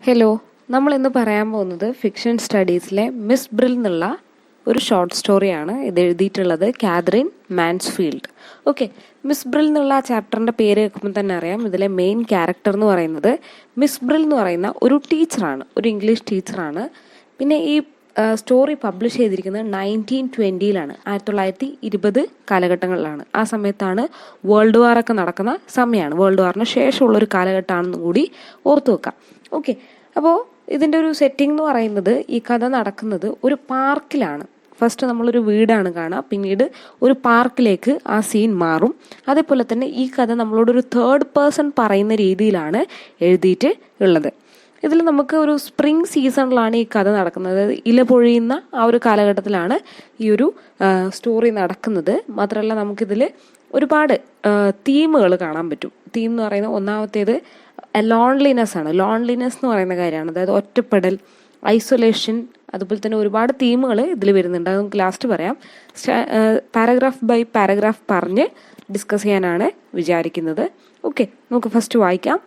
Hello, നമ്മൾ ഇന്ന് പറയാൻ പോകുന്നത് ഫിക്ഷൻ സ്റ്റഡീസിലെ മിസ് ബ്രിൽ എന്നുള്ള ഒരു ഷോർട്ട് സ്റ്റോറിയാണ്. ഇത് എഴുതിയിട്ടുള്ളത് കാതറിൻ മാൻസ്ഫീൽഡ്. ഓക്കെ, മിസ് ബ്രിൽ എന്നുള്ള ആ ചാപ്റ്ററിൻ്റെ പേര് കേൾക്കുമ്പോൾ തന്നെ അറിയാം, ഇതിലെ മെയിൻ ക്യാരക്ടർ എന്ന് പറയുന്നത് മിസ് ബ്രിൽ എന്ന് പറയുന്ന ഒരു ടീച്ചറാണ്, ഒരു ഇംഗ്ലീഷ് ടീച്ചറാണ്. പിന്നെ ഈ സ്റ്റോറി പബ്ലിഷ് ചെയ്തിരിക്കുന്നത് 1920-ലാണ്, 1920 കാലഘട്ടങ്ങളിലാണ്. ആ സമയത്താണ് വേൾഡ് വാറൊക്കെ നടക്കുന്ന സമയമാണ്. വേൾഡ് വാറിന് ശേഷമുള്ളൊരു കാലഘട്ടമാണെന്ന് കൂടി ഓർത്തു വെക്കാം. ഓക്കെ, അപ്പോൾ ഇതിൻ്റെ ഒരു സെറ്റിംഗ് എന്ന് പറയുന്നത്, ഈ കഥ നടക്കുന്നത് ഒരു പാർക്കിലാണ്. ഫസ്റ്റ് നമ്മളൊരു വീടാണ് കാണുക, പിന്നീട് ഒരു പാർക്കിലേക്ക് ആ സീൻ മാറും. അതേപോലെ തന്നെ ഈ കഥ നമ്മളോടൊരു തേർഡ് പേഴ്സൺ പറയുന്ന രീതിയിലാണ് എഴുതിയിട്ട് ഉള്ളത്. ഇതിൽ നമുക്ക് ഒരു സ്പ്രിംഗ് സീസണിലാണ് ഈ കഥ നടക്കുന്നത്. ഇല പൊഴിയുന്ന ആ ഒരു കാലഘട്ടത്തിലാണ് ഈ ഒരു സ്റ്റോറി നടക്കുന്നത്. മാത്രമല്ല നമുക്കിതിൽ ഒരുപാട് തീമുകൾ കാണാൻ പറ്റും. തീം എന്ന് പറയുന്നത് ഒന്നാമത്തേത് ലോൺലിനെസ് ആണ്. ലോൺലിനെസ് എന്ന് പറയുന്ന കാര്യമാണ്, അതായത് ഒറ്റപ്പെടൽ, ഐസൊലേഷൻ. അതുപോലെ തന്നെ ഒരുപാട് തീമുകൾ ഇതിൽ വരുന്നുണ്ട്. അത് നമുക്ക് ലാസ്റ്റ് പറയാം. പാരഗ്രാഫ് ബൈ പാരഗ്രാഫ് പറഞ്ഞ് ഡിസ്കസ് ചെയ്യാനാണ് വിചാരിക്കുന്നത്. ഓക്കെ, നമുക്ക് ഫസ്റ്റ് വായിക്കാം.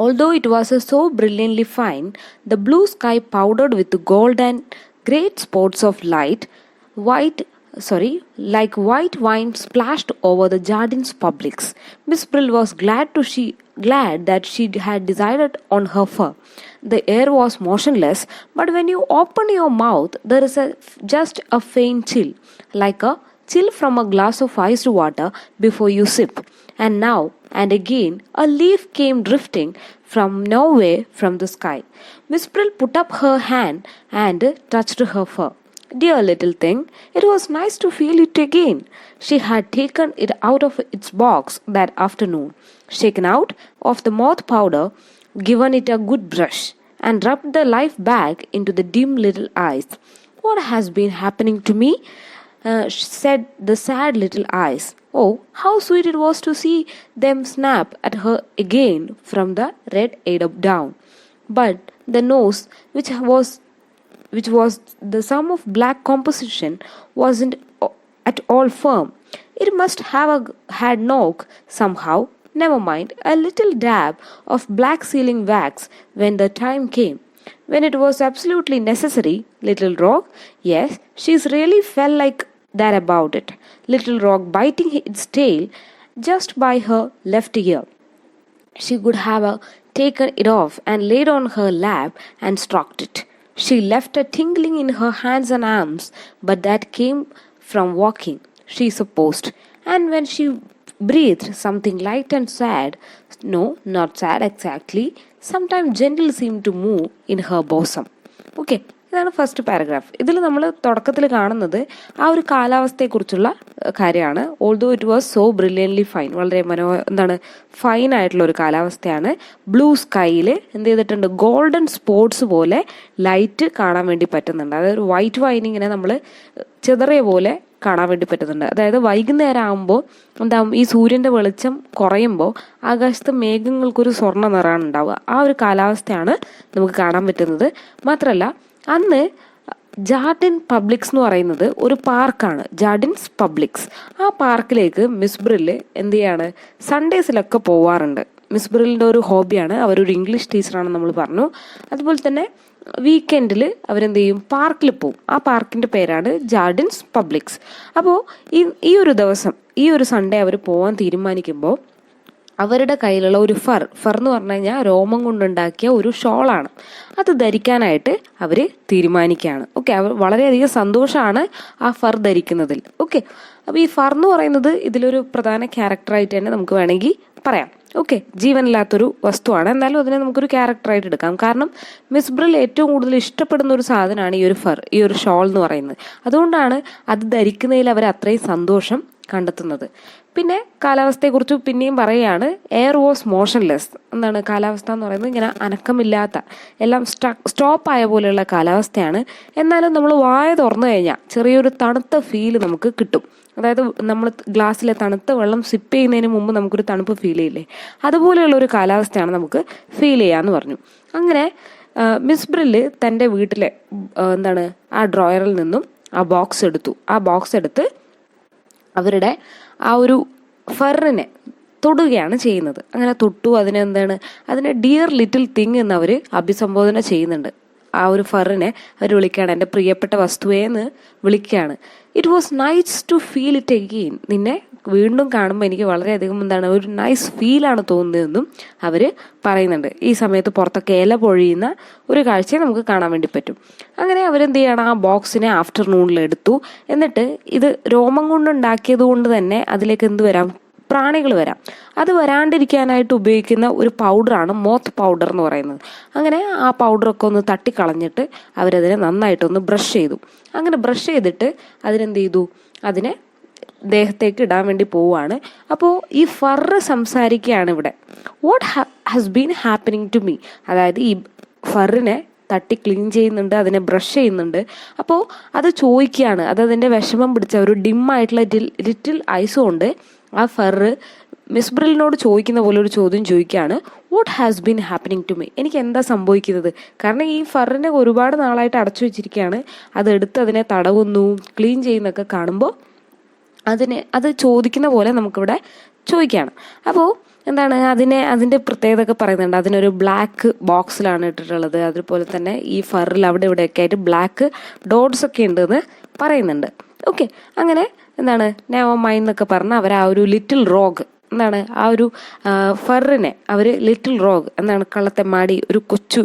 Although it was so brilliantly fine, the blue sky powdered with gold and great spots of light, like white wine splashed over the jardin's publics. Miss Brill was glad that she had decided on her fur. The air was motionless, but when you open your mouth, there is just a faint chill, like a chill from a glass of iced water before you sip. And now and again a leaf came drifting from nowhere from the sky. Miss Brill put up her hand and touched her fur. Dear little thing, it was nice to feel it again. She had taken it out of its box that afternoon, shaken out of the moth powder, given it a good brush, and rubbed the life back into the dim little eyes. What has been happening to me? Said the sad little eyes. Oh, how sweet it was to see them snap at her again from the red Ada down. But the nose, which was the sum of black composition, wasn't at all firm. It must have had knock somehow. Never mind, a little dab of black sealing wax when the time came. When it was absolutely necessary, little rock. Yes, she's really felt like that about it. Little rock biting its tail just by her left ear. She could have taken it off and laid on her lap and stroked it. She left a tingling in her hands and arms, but that came from walking, she supposed. And when she breathed, something light and sad, no, not sad exactly, sometimes gentle seemed to move in her bosom. Okay, ഇതാണ് first paragraph. ഇതിൽ നമ്മൾ തുടക്കത്തിൽ കാണുന്നത് ആ ഒരു കാലാവസ്ഥയെക്കുറിച്ചുള്ള കാര്യമാണ്. Although it was so brilliantly fine, വളരെ fine ആയിട്ടുള്ള ഒരു കാലാവസ്ഥയാണ്. ബ്ലൂ സ്കൈയിൽ എന്ത് ചെയ്തിട്ടുണ്ട്, ഗോൾഡൻ സ്പോട്സ് പോലെ ലൈറ്റ് കാണാൻ വേണ്ടി പറ്റുന്നുണ്ട്. അതായത് വൈറ്റ് വൈൻ ഇങ്ങനെ നമ്മൾ ചിതറിയ പോലെ കാണാൻ വേണ്ടി പറ്റുന്നുണ്ട്. അതായത് വൈകുന്നേരം ആകുമ്പോൾ എന്താകും, ഈ സൂര്യൻ്റെ വെളിച്ചം കുറയുമ്പോൾ ആകാശത്ത് മേഘങ്ങൾക്കൊരു സ്വർണ്ണ നിറമാണ് ഉണ്ടാവുക. ആ ഒരു കാലാവസ്ഥയാണ് നമുക്ക് കാണാൻ പറ്റുന്നത്. മാത്രമല്ല അന്ന് ജാർഡിൻ പബ്ലിക്സ് എന്ന് പറയുന്നത് ഒരു പാർക്കാണ്, ജാർഡിൻസ് പബ്ലിക്സ്. ആ പാർക്കിലേക്ക് മിസ് ബ്രില്ല് എന്ത് ചെയ്യാണ്, സൺഡേസിലൊക്കെ പോവാറുണ്ട്. മിസ് ബ്രില്ലിൻ്റെ ഒരു ഹോബിയാണ്. അവരൊരു ഇംഗ്ലീഷ് ടീച്ചറാണെന്ന് നമ്മൾ പറഞ്ഞു. അതുപോലെ തന്നെ വീക്കെൻഡിൽ അവരെന്ത് ചെയ്യും, പാർക്കിൽ പോവും. ആ പാർക്കിൻ്റെ പേരാണ് ജാർഡിൻസ് പബ്ലിക്സ്. അപ്പോൾ ഈ ഒരു ദിവസം, ഈ ഒരു സൺഡേ അവർ പോകാൻ തീരുമാനിക്കുമ്പോൾ അവരുടെ കയ്യിലുള്ള ഒരു ഫർ എന്ന് പറഞ്ഞു കഴിഞ്ഞാൽ രോമം കൊണ്ടുണ്ടാക്കിയ ഒരു ഷോളാണ്. അത് ധരിക്കാനായിട്ട് അവർ തീരുമാനിക്കുകയാണ്. ഓക്കെ, അവർ വളരെയധികം സന്തോഷമാണ് ആ ഫർ ധരിക്കുന്നതിൽ. ഓക്കെ, അപ്പോൾ ഈ ഫർ എന്ന് പറയുന്നത് ഇതിലൊരു പ്രധാന ക്യാരക്ടറായിട്ട് തന്നെ നമുക്ക് വേണമെങ്കിൽ പറയാം. ഓക്കെ, ജീവനില്ലാത്തൊരു വസ്തുവാണ്, എന്നാലും അതിനെ നമുക്കൊരു ക്യാരക്ടറായിട്ട് എടുക്കാം. കാരണം മിസ് ബ്രിൽ ഏറ്റവും കൂടുതൽ ഇഷ്ടപ്പെടുന്ന ഒരു സാധനമാണ് ഈ ഒരു ഫർ, ഈ ഒരു ഷോൾ എന്ന് പറയുന്നത്. അതുകൊണ്ടാണ് അത് ധരിക്കുന്നതിൽ അവർ അത്രയും സന്തോഷം കണ്ടെത്തുന്നത്. പിന്നെ കാലാവസ്ഥയെക്കുറിച്ച് പിന്നെയും പറയുകയാണ്. Air was motionless. എന്താണ് കാലാവസ്ഥ എന്ന് പറയുന്നത്, ഇങ്ങനെ അനക്കമില്ലാത്ത, എല്ലാം സ്റ്റോപ്പായ പോലെയുള്ള കാലാവസ്ഥയാണ്. എന്നാലും നമ്മൾ വായ തുറന്നു കഴിഞ്ഞാൽ ചെറിയൊരു തണുത്ത ഫീല് നമുക്ക് കിട്ടും. അതായത് നമ്മൾ ഗ്ലാസ്സിലെ തണുത്ത വെള്ളം സിപ്പ് ചെയ്യുന്നതിന് മുമ്പ് നമുക്കൊരു തണുപ്പ് ഫീൽ ചെയ്യില്ലേ, അതുപോലെയുള്ള ഒരു കാലാവസ്ഥയാണ് നമുക്ക് ഫീൽ ചെയ്യാമെന്ന് പറഞ്ഞു. അങ്ങനെ മിസ് ബ്രില്ല് തൻ്റെ വീട്ടിലെ ആ ഡ്രോയറിൽ നിന്നും ആ ബോക്സ് എടുത്ത് അവരുടെ ആ ഒരു ഫറിനെ തൊടുകയാണ് ചെയ്യുന്നത്. അങ്ങനെ തൊട്ടു, അതിനെ ഡിയർ ലിറ്റിൽ തിങ് എന്ന് അവർ അഭിസംബോധന ചെയ്യുന്നുണ്ട്. ആ ഒരു ഫറിനെ അവർ വിളിക്കുകയാണ് എൻ്റെ പ്രിയപ്പെട്ട വസ്തുവേ എന്ന് വിളിക്കുകയാണ്. It was nice to feel it again. നിന്നെ വീണ്ടും കാണുമ്പോൾ എനിക്ക് വളരെയധികം ഒരു നൈസ് ഫീലാണ് തോന്നുന്നതെന്നും അവർ പറയുന്നുണ്ട്. ഈ സമയത്ത് പുറത്തൊക്കെ ഇല പൊഴിയുന്ന ഒരു കാഴ്ചയെ നമുക്ക് കാണാൻ വേണ്ടി പറ്റും. അങ്ങനെ അവരെന്ത് ചെയ്യണം, ആ ബോക്സിനെ ആഫ്റ്റർനൂണിൽ എടുത്തു. എന്നിട്ട് ഇത് രോമം കൊണ്ടുണ്ടാക്കിയത് കൊണ്ട് തന്നെ അതിലേക്ക് എന്ത് വരാം, പ്രാണികൾ വരാം. അത് വരാണ്ടിരിക്കാനായിട്ട് ഉപയോഗിക്കുന്ന ഒരു പൗഡറാണ് മോത്ത് പൗഡർ എന്ന് പറയുന്നത്. അങ്ങനെ ആ പൗഡറൊക്കെ ഒന്ന് തട്ടിക്കളഞ്ഞിട്ട് അവരതിനെ നന്നായിട്ടൊന്ന് ബ്രഷ് ചെയ്തു. അങ്ങനെ ബ്രഷ് ചെയ്തിട്ട് അതിനെന്ത് ചെയ്തു, അതിനെ ദേഹത്തേക്ക് ഇടാൻ വേണ്ടി പോവുകയാണ്. അപ്പോൾ ഈ ഫറ് സംസാരിക്കുകയാണ് ഇവിടെ. What has been happening to me. അതായത് ഈ ഫറിനെ തട്ടി ക്ലീൻ ചെയ്യുന്നുണ്ട്, അതിനെ ബ്രഷ് ചെയ്യുന്നുണ്ട്. അപ്പോൾ അത് ചോദിക്കുകയാണ്. അതിൻ്റെ വിഷമം പിടിച്ച ഒരു ഡിമ്മായിട്ടുള്ള ലിറ്റിൽ ഐസ് കൊണ്ട് ആ ഫറ് മിസ് ബ്രില്ലിനോട് ചോദിക്കുന്ന പോലെ ഒരു ചോദ്യം ചോദിക്കുകയാണ്. What has been happening to me. എനിക്ക് എന്താ സംഭവിക്കുന്നത്? കാരണം ഈ ഫറിനെ ഒരുപാട് നാളായിട്ട് അടച്ചു വെച്ചിരിക്കുകയാണ്. അതെടുത്ത് അതിനെ തടവുന്നു, ക്ലീൻ ചെയ്യുന്നൊക്കെ കാണുമ്പോൾ അത് ചോദിക്കുന്ന പോലെ നമുക്കിവിടെ ചോദിക്കുകയാണ്. അപ്പോൾ അതിൻ്റെ പ്രത്യേകത ഒക്കെ പറയുന്നുണ്ട്. അതിനൊരു ബ്ലാക്ക് ബോക്സിലാണ് ഇട്ടിട്ടുള്ളത്. അതുപോലെ തന്നെ ഈ ഫറിൽ അവിടെ ഇവിടെയൊക്കെ ആയിട്ട് ബ്ലാക്ക് ഡോട്ട്സ് ഒക്കെ ഉണ്ടെന്ന് പറയുന്നുണ്ട്. ഓക്കെ, അങ്ങനെ നെവർ മൈൻഡ് എന്നൊക്കെ പറഞ്ഞാൽ അവർ ആ ഒരു ലിറ്റിൽ റോഗ് ആ ഒരു ഫറിനെ അവർ ലിറ്റിൽ റോഗ് കള്ളത്തെമ്മാടി, ഒരു കൊച്ചു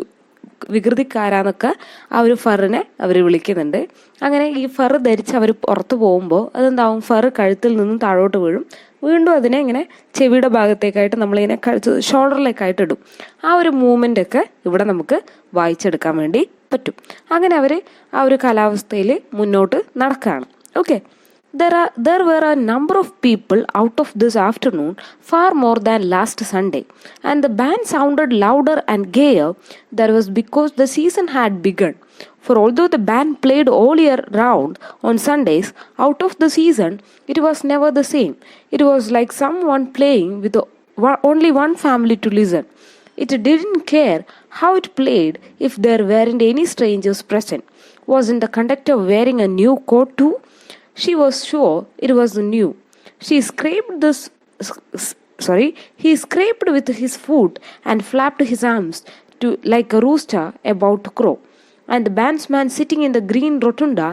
വികൃതിക്കാരാന്നൊക്കെ ആ ഒരു ഫറിനെ അവർ വിളിക്കുന്നുണ്ട്. അങ്ങനെ ഈ ഫറ് ധരിച്ച് അവർ പുറത്ത് പോകുമ്പോൾ അതെന്താവും, ഫറ് കഴുത്തിൽ നിന്നും താഴോട്ട് വീഴും. വീണ്ടും അതിനെ ഇങ്ങനെ ചെവിയുടെ ഭാഗത്തേക്കായിട്ട് നമ്മളിങ്ങനെ ഷോൾഡറിലേക്കായിട്ട് ഇടും. ആ ഒരു മൂവ്മെൻ്റ് ഒക്കെ ഇവിടെ നമുക്ക് വായിച്ചെടുക്കാൻ വേണ്ടി പറ്റും. അങ്ങനെ അവർ ആ ഒരു കാലാവസ്ഥയിൽ മുന്നോട്ട് നടക്കുകയാണ്. Okay, there were a number of people out of this afternoon, far more than last Sunday, and the band sounded louder and gayer. That was because the season had begun. For although the band played all year round on Sundays, out of the season, it was never the same. It was like someone playing with only one family to listen. It didn't care how it played if there weren't any strangers present. Wasn't the conductor wearing a new coat too? She was sure it was new. He scraped with his foot and flapped his arms like a rooster about to crow. And the bandsman sitting in the green rotunda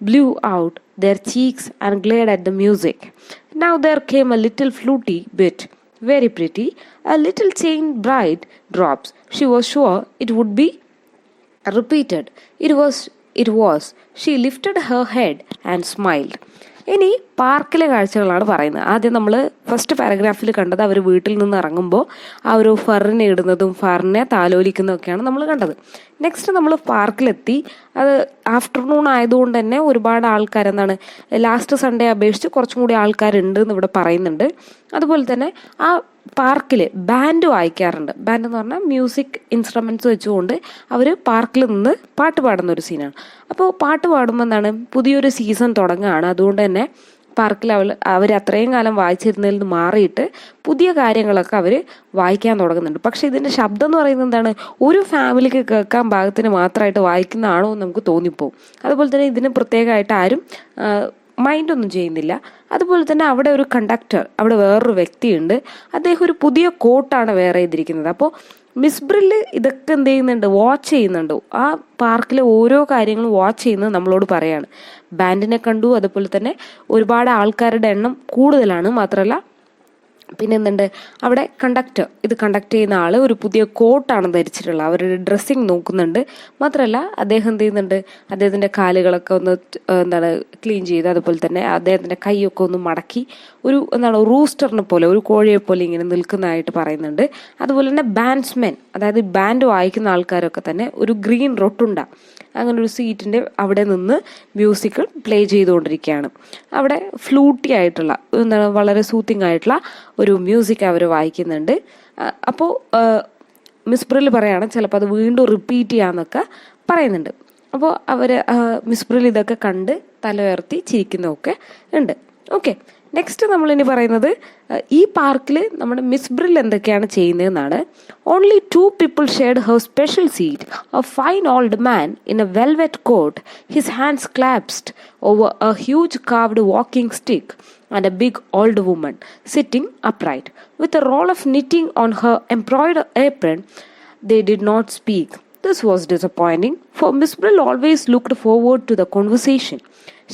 blew out their cheeks and glared at the music. Now there came a little fluty bit, very pretty, a little chain bright drops. She was sure it would be repeated. It was. She lifted her head and smiled. ഇനി പാർക്കിലെ കാഴ്ചകളാണ് പറയുന്നത്. ആദ്യം നമ്മൾ first പാരഗ്രാഫിൽ കണ്ടത് അവർ വീട്ടിൽ നിന്ന് ഇറങ്ങുമ്പോൾ ആ ഒരു ഫറിനെ ഇടുന്നതും ഫറിനെ താലോലിക്കുന്നതൊക്കെയാണ് നമ്മൾ കണ്ടത്. നെക്സ്റ്റ് നമ്മൾ പാർക്കിലെത്തി. അത് ആഫ്റ്റർനൂൺ ആയതുകൊണ്ട് തന്നെ ഒരുപാട് ആൾക്കാർ ലാസ്റ്റ് സൺഡേ അപേക്ഷിച്ച് കുറച്ചും കൂടി ആൾക്കാരുണ്ട് എന്ന് ഇവിടെ പറയുന്നുണ്ട്. അതുപോലെ തന്നെ ആ പാർക്കിൽ ബാൻഡ് വായിക്കാറുണ്ട്. ബാൻഡ് എന്ന് പറഞ്ഞാൽ മ്യൂസിക് ഇൻസ്ട്രുമെൻറ്റ്സ് വെച്ചുകൊണ്ട് അവർ പാർക്കിൽ നിന്ന് പാട്ട് പാടുന്ന ഒരു സീനാണ്. അപ്പോൾ പാട്ട് പാടുമ്പോൾ പുതിയൊരു സീസൺ തുടങ്ങുകയാണ്. അതുകൊണ്ട് തന്നെ പാർക്കിൽ അവർ അത്രയും കാലം വായിച്ചിരുന്നതിൽ നിന്ന് മാറിയിട്ട് പുതിയ കാര്യങ്ങളൊക്കെ അവർ വായിക്കാൻ തുടങ്ങുന്നുണ്ട്. പക്ഷേ ഇതിൻ്റെ ശബ്ദം എന്ന് പറയുന്നത് ഒരു ഫാമിലിക്ക് കേൾക്കാൻ പാകത്തിന് മാത്രമായിട്ട് വായിക്കുന്നതാണോ എന്ന് നമുക്ക് തോന്നിപ്പോവും. അതുപോലെ തന്നെ ഇതിന് പ്രത്യേകമായിട്ട് ആരും മൈൻഡൊന്നും ചെയ്യുന്നില്ല. അതുപോലെ തന്നെ അവിടെ ഒരു കണ്ടക്ടർ, അവിടെ വേറൊരു വ്യക്തിയുണ്ട്. അദ്ദേഹം ഒരു പുതിയ കോട്ടാണ് വേറെ ചെയ്തിരിക്കുന്നത്. അപ്പോൾ മിസ് ബ്രില്ല് ഇതൊക്കെ എന്ത് ചെയ്യുന്നുണ്ട്, വാച്ച് ചെയ്യുന്നുണ്ട്. ആ പാർക്കിലെ ഓരോ കാര്യങ്ങളും വാച്ച് ചെയ്യുന്നത് നമ്മളോട് പറയാണ്. ബാൻഡിനെ കണ്ടു, അതുപോലെ തന്നെ ഒരുപാട് ആൾക്കാരുടെ എണ്ണം കൂടുതലാണ്. മാത്രമല്ല പിന്നെ അവിടെ കണ്ടക്ട് ചെയ്യുന്ന ആൾ ഒരു പുതിയ കോട്ടാണ് ധരിച്ചിട്ടുള്ളത്. അവരുടെ ഡ്രസ്സിങ് നോക്കുന്നുണ്ട്. മാത്രമല്ല അദ്ദേഹം എന്ത് ചെയ്യുന്നുണ്ട്, അദ്ദേഹത്തിൻ്റെ കാലുകളൊക്കെ ഒന്ന് ക്ലീൻ ചെയ്ത്, അതുപോലെ തന്നെ അദ്ദേഹത്തിൻ്റെ കൈയൊക്കെ ഒന്ന് മടക്കി ഒരു റൂസ്റ്ററിനെ പോലെ, ഒരു കോഴിയെ പോലെ ഇങ്ങനെ നിൽക്കുന്നതായിട്ട് പറയുന്നുണ്ട്. അതുപോലെ തന്നെ ബാൻഡ്സ്മെൻ, അതായത് ബാൻഡ് വായിക്കുന്ന ആൾക്കാരൊക്കെ തന്നെ ഒരു ഗ്രീൻ റൊട്ടുണ്ട അങ്ങനെ ഒരു സീറ്റിൻ്റെ അവിടെ നിന്ന് മ്യൂസിക് പ്ലേ ചെയ്തുകൊണ്ടിരിക്കുകയാണ്. അവിടെ ഫ്ലൂട്ടി ആയിട്ടുള്ള വളരെ സൂത്തിങ് ആയിട്ടുള്ള ഒരു മ്യൂസിക് അവർ വായിക്കുന്നുണ്ട്. അപ്പോൾ മിസ് ബ്രിൽ പറയുകയാണ് ചിലപ്പോൾ അത് വീണ്ടും റിപ്പീറ്റ് ചെയ്യാമെന്നൊക്കെ പറയുന്നുണ്ട്. അപ്പോൾ മിസ് ബ്രിൽ ഇതൊക്കെ കണ്ട് തല ഉയർത്തി ചിരിക്കുന്നതൊക്കെ ഉണ്ട്. ഓക്കെ, നെക്സ്റ്റ് നമ്മളിനി പറയുന്നത് ഈ പാർക്കിൽ നമ്മുടെ മിസ് ബ്രിൽ എന്തൊക്കെയാണ് ചെയ്യുന്നതെന്നാണ്. Only 2 people shared her special seat. A fine old man in a velvet coat, his hands clasped over a huge carved walking stick, and a big old woman sitting upright with a roll of knitting on her embroidered apron. They did not speak. This was disappointing, for Miss Brill always looked forward to the conversation.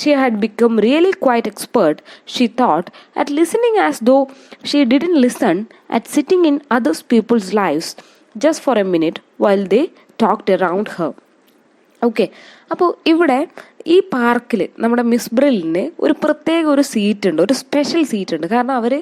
She had become really quite expert, she thought, at listening, as though she didn't listen at sitting in other people's lives just for a minute while they talked around her. Okay, അപ്പോൾ ഇവിടെ ഈ പാർക്കിൽ നമ്മുടെ miss ബ്രില്ലിന് ഒരു പ്രത്യേക ഒരു seat ഉണ്ട്, ഒരു സ്പെഷ്യൽ സീറ്റ് ഉണ്ട്. കാരണം അവർ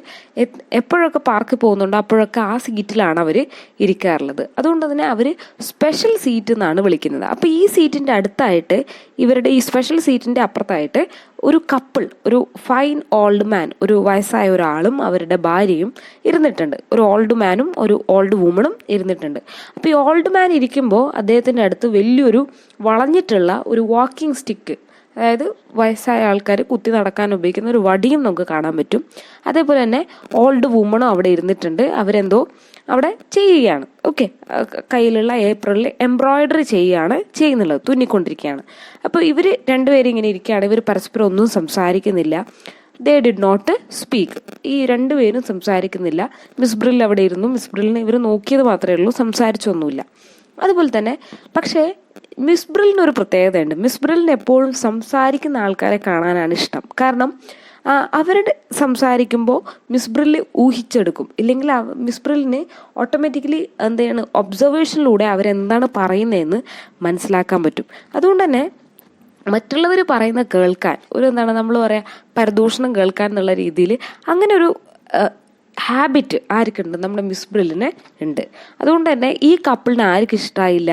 എപ്പോഴൊക്കെ പാർക്കിൽ പോകുന്നുണ്ടോ അപ്പോഴൊക്കെ ആ സീറ്റിലാണ് അവർ ഇരിക്കാറുള്ളത്. അതുകൊണ്ട് തന്നെ അവർ സ്പെഷ്യൽ സീറ്റ് എന്നാണ് വിളിക്കുന്നത്. അപ്പോൾ ഈ സീറ്റിൻ്റെ അടുത്തായിട്ട്, ഇവരുടെ ഈ സ്പെഷ്യൽ സീറ്റിൻ്റെ അപ്പുറത്തായിട്ട് ഒരു കപ്പിൾ, ഒരു ഫൈൻ ഓൾഡ് മാൻ, ഒരു വയസ്സായ ഒരാളും അവരുടെ ഭാര്യയും ഇരുന്നിട്ടുണ്ട്. ഒരു ഓൾഡ് മാനും ഒരു ഓൾഡ് വുമണും ഇരുന്നിട്ടുണ്ട്. അപ്പോൾ ഈ ഓൾഡ് മാൻ ഇരിക്കുമ്പോൾ അദ്ദേഹത്തിൻ്റെ അടുത്ത് വലിയൊരു വളഞ്ഞിട്ടുള്ള ഒരു വാക്കിംഗ് സ്റ്റിക്ക്, അതായത് വയസ്സായ ആൾക്കാർ കുത്തി നടക്കാൻ ഉപയോഗിക്കുന്ന ഒരു വടിയും നമുക്ക് കാണാൻ പറ്റും. അതേപോലെ തന്നെ ഓൾഡ് വുമണും അവിടെ ഇരുന്നിട്ടുണ്ട്. അവരെന്തോ അവിടെ ചെയ്യുകയാണ്. ഓക്കെ, കയ്യിലുള്ള ഏപ്രിലിൽ എംബ്രോയിഡറി ചെയ്യുന്നുള്ളത്, തുന്നിക്കൊണ്ടിരിക്കുകയാണ്. അപ്പോൾ ഇവർ രണ്ടുപേരും ഇങ്ങനെ ഇരിക്കുകയാണ്. ഇവർ പരസ്പരം ഒന്നും സംസാരിക്കുന്നില്ല. They did not speak. ഈ രണ്ടുപേരും സംസാരിക്കുന്നില്ല. മിസ് ബ്രിൽ അവിടെ ഇരുന്നു. മിസ് ബ്രില്ലിനെ ഇവർ നോക്കിയത് മാത്രമേ ഉള്ളൂ, സംസാരിച്ചൊന്നുമില്ല. അതുപോലെ തന്നെ പക്ഷേ മിസ് ബ്രില്ലിനൊരു പ്രത്യേകതയുണ്ട്. മിസ് ബ്രില്ലിന് എപ്പോഴും സംസാരിക്കുന്ന ആൾക്കാരെ കാണാനാണ് ഇഷ്ടം. കാരണം അവരുടെ സംസാരിക്കുമ്പോൾ മിസ് ബ്രില്ല് ഊഹിച്ചെടുക്കും. ഇല്ലെങ്കിൽ മിസ് ബ്രില്ലിന് ഓട്ടോമാറ്റിക്കലി എന്താണ്, ഒബ്സർവേഷനിലൂടെ അവരെന്താണ് പറയുന്നതെന്ന് മനസ്സിലാക്കാൻ പറ്റും. അതുകൊണ്ട് തന്നെ മറ്റുള്ളവർ പറയുന്ന കേൾക്കാൻ, ഒരു എന്താണ് നമ്മൾ പറയുക, പരദൂഷണം കേൾക്കാൻ എന്നുള്ള രീതിയിൽ അങ്ങനെ ഒരു ഹാബിറ്റ് ആർക്കുണ്ട്? നമ്മുടെ മിസ് ബ്രില്ലിന് ഉണ്ട്. അതുകൊണ്ട് തന്നെ ഈ കപ്പിളിന് ആർക്കും ഇഷ്ടമായില്ല?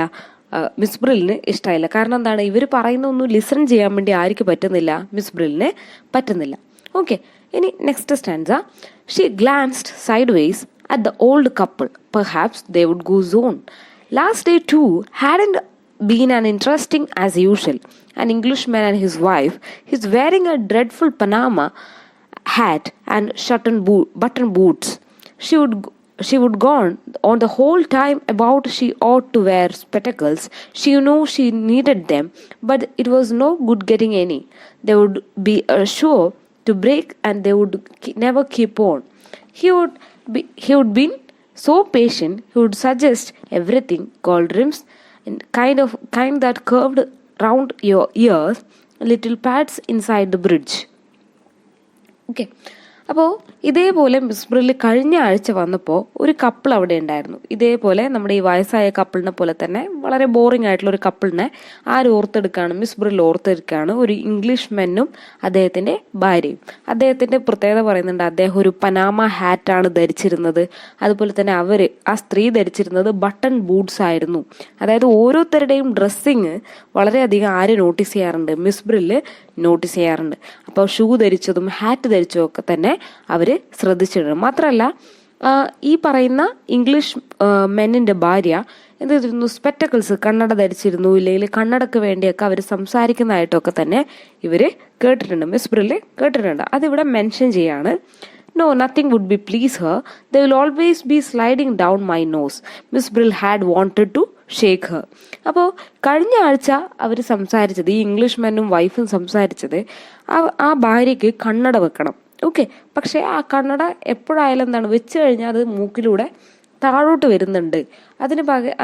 മിസ് ബ്രില്ലിന് ഇഷ്ടമായില്ല. കാരണം എന്താണ്, ഇവർ പറയുന്നൊന്നും ലിസൺ ചെയ്യാൻ വേണ്ടി ആർക്ക് പറ്റുന്നില്ല? മിസ് ബ്രില്ലിന് പറ്റുന്നില്ല. ഓക്കെ, ഇനി next stanza. She glanced sideways at the old couple. Perhaps they would go soon. Last day too hadn't been as interesting as usual. An Englishman and his wife. He's wearing a dreadful Panama hat and button boots. She would gone on the whole time about she ought to wear spectacles. She knew she needed them, but it was no good getting any. They would be sure to break, and they would never keep on. He would be so patient. He would suggest everything, gold rims, and kind that curved round your ears, little pads inside the bridge. Okay, അപ്പോൾ ഇതേപോലെ miss ബ്രില്ല് കഴിഞ്ഞ ആഴ്ച വന്നപ്പോൾ ഒരു couple അവിടെ ഉണ്ടായിരുന്നു. ഇതേപോലെ നമ്മുടെ ഈ വയസ്സായ കപ്പിളിനെ പോലെ തന്നെ വളരെ ബോറിംഗ് ആയിട്ടുള്ള ഒരു കപ്പിളിനെ ആര് ഓർത്തെടുക്കുകയാണ്? മിസ് ബ്രില്ല് ഓർത്തെടുക്കുകയാണ്. ഒരു ഇംഗ്ലീഷ് മെന്നും അദ്ദേഹത്തിൻ്റെ ഭാര്യയും. അദ്ദേഹത്തിൻ്റെ പ്രത്യേകത പറയുന്നുണ്ട്, അദ്ദേഹം ഒരു പനാമ ഹാറ്റാണ് ധരിച്ചിരുന്നത്. അതുപോലെ തന്നെ ആ സ്ത്രീ ധരിച്ചിരുന്നത് ബട്ടൺ ബൂട്ട്സ് ആയിരുന്നു. അതായത് ഓരോരുത്തരുടെയും ഡ്രസ്സിങ് വളരെയധികം ആര് നോട്ടീസ് ചെയ്യാറുണ്ട്? മിസ് ബ്രില്ല് നോട്ടീസ് ചെയ്യാറുണ്ട്. അപ്പോൾ ഷൂ ധരിച്ചതും ഹാറ്റ് ധരിച്ചതും ഒക്കെ തന്നെ അവർ ശ്രദ്ധിച്ചിട്ടുണ്ട്. മാത്രമല്ല ഈ പറയുന്ന ഇംഗ്ലീഷ് മെന്നിൻ്റെ ഭാര്യ എന്ത് ചെയ്തിരുന്നു? സ്പെക്ടക്കിൾസ്, കണ്ണട ധരിച്ചിരുന്നു. ഇല്ലെങ്കിൽ കണ്ണടക്ക് വേണ്ടിയൊക്കെ അവർ സംസാരിക്കുന്നതായിട്ടൊക്കെ തന്നെ ഇവർ കേട്ടിട്ടുണ്ട്, മിസ് ബ്രില്ല് കേട്ടിട്ടുണ്ട്. അതിവിടെ മെൻഷൻ ചെയ്യാണ്. No, nothing would be please her. They will always be sliding down my nose. Miss Brill had wanted to shake her. അപ്പോൾ കഴിഞ്ഞ ആഴ്ച അവർ സംസാരിച്ചത്, ഈ ഇംഗ്ലീഷ് മാനും വൈഫും സംസാരിച്ചത്, ആ ഭാര്യയ്ക്ക് കണ്ണട വെക്കണം. ഓക്കെ, പക്ഷേ ആ കണ്ണട എപ്പോഴായാലും എന്താണ് വെച്ച് കഴിഞ്ഞാൽ അത് മൂക്കിലൂടെ താഴോട്ട് വരുന്നുണ്ട്.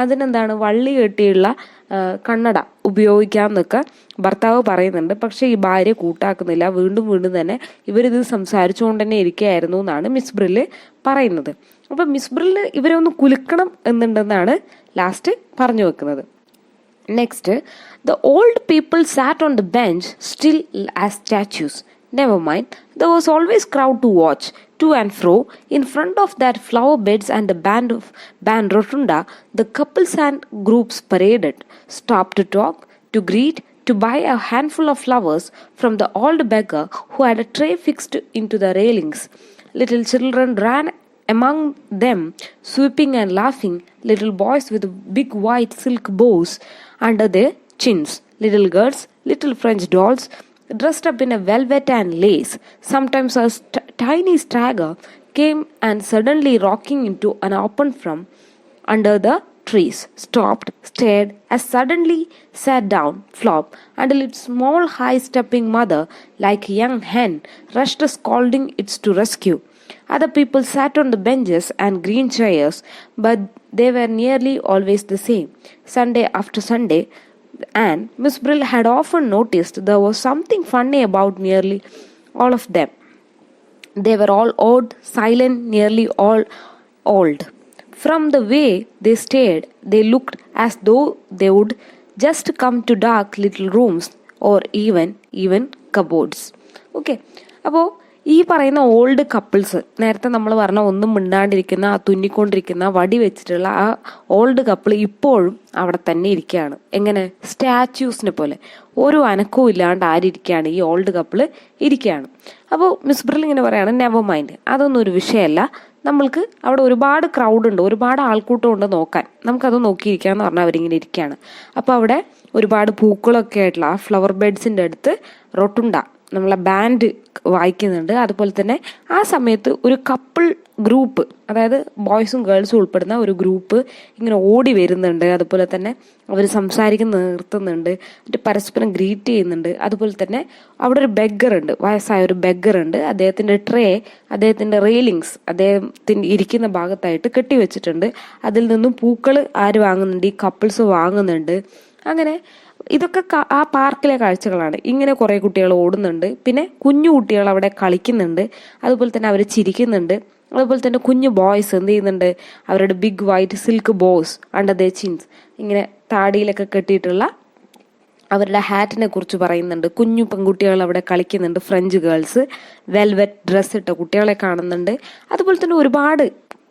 അതിനെന്താണ് വള്ളി കെട്ടിയുള്ള കണ്ണട ഉപയോഗിക്കാമെന്നൊക്കെ ഭർത്താവ് പറയുന്നുണ്ട്. പക്ഷേ ഈ ഭാര്യ കൂട്ടാക്കുന്നില്ല. വീണ്ടും തന്നെ ഇവരിത് സംസാരിച്ചുകൊണ്ട് തന്നെ ഇരിക്കുകയായിരുന്നു എന്നാണ് മിസ് ബ്രില്ല് പറയുന്നത്. അപ്പം മിസ് ബ്രില്ല് ഇവരെ ഒന്ന് കുലുക്കണം എന്നുണ്ടെന്നാണ് ലാസ്റ്റ് പറഞ്ഞു വെക്കുന്നത്. Next, the old people sat on the bench still as statues. Never mind, there was always crowd to watch, to and fro. In front of that flower beds and the band rotunda, the couples and groups paraded, stopped to talk, to greet, to buy a handful of flowers from the old beggar who had a tray fixed into the railings. Little children ran among them, sweeping and laughing, little boys with big white silk bows under their chins, little girls, little French dolls, dressed up in a velvet and lace, sometimes as tiny stagger came and suddenly rocking into an open from under the trees, stopped, stared, as suddenly sat down, flop, until its small high-stepping mother, like a young hen, rushed scolding it to rescue. Other people sat on the benches and green chairs, but they were nearly always the same, Sunday after Sunday, and Miss Brill had often noticed there was something funny about nearly all of them. They were all odd, silent, nearly all old. From the way they stared, they looked as though they would just come to dark little rooms or even cupboards. Okay, അപ്പോൾ ഈ പറയുന്ന old couples, നേരത്തെ നമ്മൾ പറഞ്ഞ ഒന്നും മിണ്ടാണ്ടിരിക്കുന്ന, ആ തുന്നിക്കൊണ്ടിരിക്കുന്ന, വടി വെച്ചിട്ടുള്ള ആ ഓൾഡ് കപ്പിൾ ഇപ്പോഴും അവിടെ തന്നെ ഇരിക്കുകയാണ്. എങ്ങനെ? സ്റ്റാച്യൂസിനെ പോലെ ഒരു അനക്കവും ഇല്ലാണ്ട് ആരിയ്ക്കുകയാണ്? ഈ ഓൾഡ് കപ്പിള് ഇരിക്കുകയാണ്. അപ്പോൾ മിസ് ബ്രിൽ ഇങ്ങനെ പറയാണ്, നെവർ മൈൻഡ്, അതൊന്നും ഒരു വിഷയമല്ല, നമ്മൾക്ക് അവിടെ ഒരുപാട് ക്രൗഡ് ഉണ്ട്, ഒരുപാട് ആൾക്കൂട്ടം ഉണ്ട് നോക്കാൻ, നമുക്കത് നോക്കിയിരിക്കാന്ന് പറഞ്ഞാൽ അവരിങ്ങനെ ഇരിക്കുകയാണ്. അപ്പോൾ അവിടെ ഒരുപാട് പൂക്കളൊക്കെ ആയിട്ടുള്ള ആ ഫ്ലവർ ബെഡ്സിൻ്റെ അടുത്ത് റൊട്ടുണ്ട നമ്മളെ ബാൻഡ് വായിക്കുന്നുണ്ട്. അതുപോലെ തന്നെ ആ സമയത്ത് ഒരു കപ്പിൾ ഗ്രൂപ്പ്, അതായത് ബോയ്സും ഗേൾസും ഉൾപ്പെടുന്ന ഒരു ഗ്രൂപ്പ് ഇങ്ങനെ ഓടി വരുന്നുണ്ട്. അതുപോലെ തന്നെ അവർ സംസാരിക്കുന്ന നിർത്തുന്നുണ്ട്, എന്നിട്ട് പരസ്പരം ഗ്രീറ്റ് ചെയ്യുന്നുണ്ട്. അതുപോലെ തന്നെ അവിടെ ഒരു ബെഗ്ഗർ ഉണ്ട്, വയസ്സായ ഒരു ബെഗ്ഗർ ഉണ്ട്. അദ്ദേഹത്തിൻ്റെ ട്രേ, അദ്ദേഹത്തിൻ്റെ റെയിലിങ്സ് അദ്ദേഹത്തിൻ്റെ ഇരിക്കുന്ന ഭാഗത്തായിട്ട് കെട്ടിവെച്ചിട്ടുണ്ട്. അതിൽ നിന്നും പൂക്കൾ ആര് വാങ്ങുന്നുണ്ട്? ഈ കപ്പിൾസ് വാങ്ങുന്നുണ്ട്. അങ്ങനെ ഇതൊക്കെ ആ പാർക്കിലെ കാഴ്ചകളാണ്. ഇങ്ങനെ കുറേ കുട്ടികൾ ഓടുന്നുണ്ട്, പിന്നെ കുഞ്ഞു കുട്ടികൾ അവിടെ കളിക്കുന്നുണ്ട്, അതുപോലെ തന്നെ അവർ ചിരിക്കുന്നുണ്ട്. അതുപോലെ തന്നെ കുഞ്ഞു ബോയ്സ് എന്ത് ചെയ്യുന്നുണ്ട്? അവരുടെ big white silk bows under the chins, ഇങ്ങനെ താടിയിലൊക്കെ കെട്ടിയിട്ടുള്ള അവരുടെ ഹാറ്റിനെ കുറിച്ച് പറയുന്നുണ്ട്. കുഞ്ഞു പെൺകുട്ടികൾ അവിടെ കളിക്കുന്നുണ്ട്, ഫ്രഞ്ച് ഗേൾസ്, വെൽവെറ്റ് ഡ്രസ്സ് ഇട്ട കുട്ടികളെ കാണുന്നുണ്ട്. അതുപോലെ തന്നെ ഒരുപാട്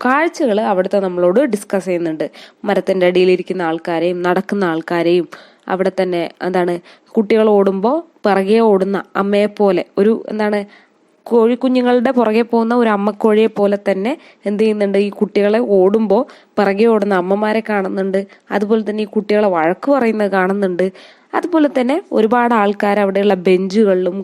കാഴ്ചകൾ അവിടുത്തെ നമ്മളോട് ഡിസ്കസ് ചെയ്യുന്നുണ്ട്. മരത്തിൻ്റെ അടിയിലിരിക്കുന്ന ആൾക്കാരെയും നടക്കുന്ന ആൾക്കാരെയും, അവിടെ തന്നെ എന്താണ് കുട്ടികൾ ഓടുമ്പോൾ പിറകെ ഓടുന്ന അമ്മയെ പോലെ, ഒരു എന്താണ് കോഴിക്കുഞ്ഞുങ്ങളുടെ പുറകെ പോകുന്ന ഒരു അമ്മക്കോഴിയെ പോലെ തന്നെ എന്ത് ചെയ്യുന്നുണ്ട്? ഈ കുട്ടികളെ ഓടുമ്പോൾ പിറകെ ഓടുന്ന അമ്മമാരെ കാണുന്നുണ്ട്. അതുപോലെ തന്നെ ഈ കുട്ടികളെ വഴക്ക് പറയുന്നത് കാണുന്നുണ്ട്. അതുപോലെ തന്നെ ഒരുപാട് ആൾക്കാർ അവിടെയുള്ള ബെഞ്ചുകളിലും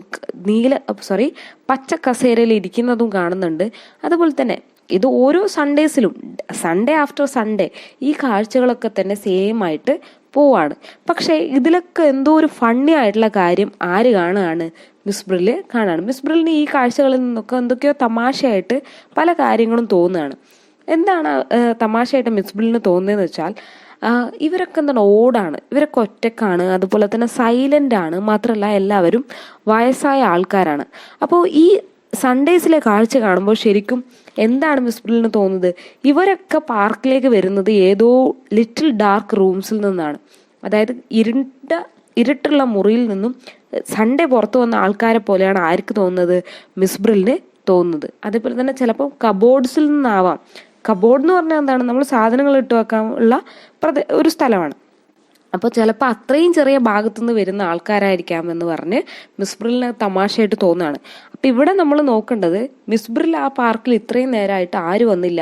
പച്ച കസേരയിൽ ഇരിക്കുന്നതും കാണുന്നുണ്ട്. അതുപോലെ തന്നെ ഇത് ഓരോ സൺഡേസിലും, സൺഡേ ആഫ്റ്റർ സൺഡേ ഈ കാഴ്ചകളൊക്കെ തന്നെ സെയിം ആയിട്ട് പോവാണ്. പക്ഷേ ഇതിലൊക്കെ എന്തോ ഒരു ഫണ്ണി ആയിട്ടുള്ള കാര്യം ആര് കാണുകയാണ്? മിസ് ബ്രില്ല് കാണുകയാണ്. മിസ് ബ്രില്ലിന് ഈ കാഴ്ചകളിൽ നിന്നൊക്കെ എന്തൊക്കെയോ തമാശയായിട്ട് പല കാര്യങ്ങളും തോന്നുകയാണ്. എന്താണ് തമാശയായിട്ട് മിസ് ബ്രില്ലിന് തോന്നുന്നതെന്ന് വെച്ചാൽ, ഇവരൊക്കെ എന്താണ് ഓടാണ്, ഇവരൊക്കെ ഒറ്റക്കാണ്, അതുപോലെ തന്നെ സൈലൻ്റ് ആണ്, മാത്രമല്ല എല്ലാവരും വയസ്സായ ആൾക്കാരാണ്. അപ്പോൾ ഈ സൺഡേസിലെ കാഴ്ച കാണുമ്പോൾ ശരിക്കും എന്താണ് മിസ് ബ്രില്ലിന് തോന്നുന്നത്? ഇവരൊക്കെ പാർക്കിലേക്ക് വരുന്നത് ഏതോ ലിറ്റിൽ ഡാർക്ക് റൂംസിൽ നിന്നാണ്. അതായത് ഇരുട്ടുള്ള മുറിയിൽ നിന്നും സൺഡേ പുറത്തു വന്ന ആൾക്കാരെ പോലെയാണ് ആർക്ക് തോന്നുന്നത്? മിസ് ബ്രില്ലിന് തോന്നുന്നത്. അതേപോലെ തന്നെ ചിലപ്പോൾ കബോർഡ്സിൽ നിന്നാവാം. കബോർഡ് എന്ന് പറഞ്ഞാൽ എന്താണ്? നമ്മൾ സാധനങ്ങൾ ഇട്ട് വെക്കാനുള്ള ഒരു സ്ഥലമാണ്. അപ്പോൾ ചിലപ്പോൾ അത്രയും ചെറിയ ഭാഗത്തുനിന്ന് വരുന്ന ആൾക്കാരായിരിക്കാം എന്ന് പറഞ്ഞ് മിസ് ബ്രില്ലിന് തമാശയായിട്ട് തോന്നുകയാണ്. അപ്പം ഇവിടെ നമ്മൾ നോക്കേണ്ടത്, മിസ് ബ്രിൽ ആ പാർക്കിൽ ഇത്രയും നേരമായിട്ട് ആരും വന്നില്ല,